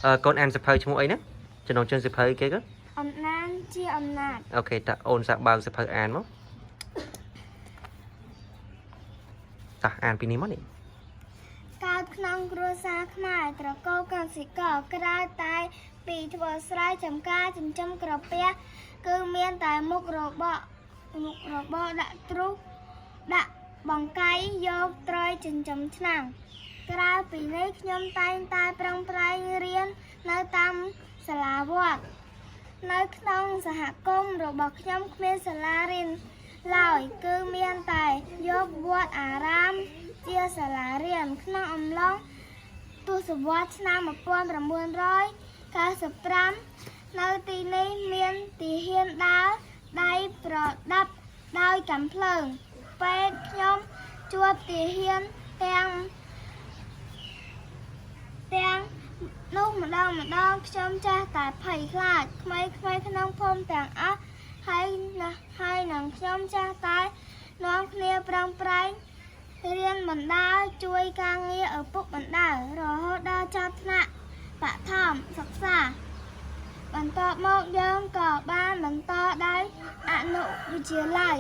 con ăn sập hơi chung ấy nè cho nó chân sập hơi kia cơ âm nan chia âm nạt ok ta ôn sập bao sập hơi ăn mốc ta ăn pin mất đi កើតក្នុងគ្រួសារខ្មែរត្រកូលកសិករក្រៅតែពីធ្វើស្រែចម្ការចិញ្ចឹមក្រពះគឺមានតែមុខរបរដាក់ទ្រុសដាក់បង្កាយយកត្រីចិញ្ចឹមឆ្នាំងក្រៅពីនេះខ្ញុំតែងតែប្រឹងប្រែងរៀននៅតាមសាលាវត្តនៅក្នុងសហគមន៍របស់ខ្ញុំគ្មានសាលារៀនឡើយគឺមានតែយកវត្តអារាមជាសាលារៀនក្នុងអំឡុងទសវត្សរ៍ឆ្នាំ 1995 នៅទីនេះមានទីហ៊ានដើរដៃប្រដាប់ដោយកាំភ្លើងពេលខ្ញុំជួបទីហ៊ានទាំងនោះម្ដងខ្ញុំចាស់តែភ័យខ្លាចក្មេងៗក្នុងភូមិទាំងអស់ហើយនឹងខ្ញុំចាស់តែនាំគ្នាប្រឹងប្រែងរៀនបណ្ដាលជួយការងារឪពុកម្ដាយរហូតដល់ចប់ថ្នាក់បឋមសិក្សាបន្ទាប់មកយើងក៏បានបន្តដោយអនុវិទ្យាល័យ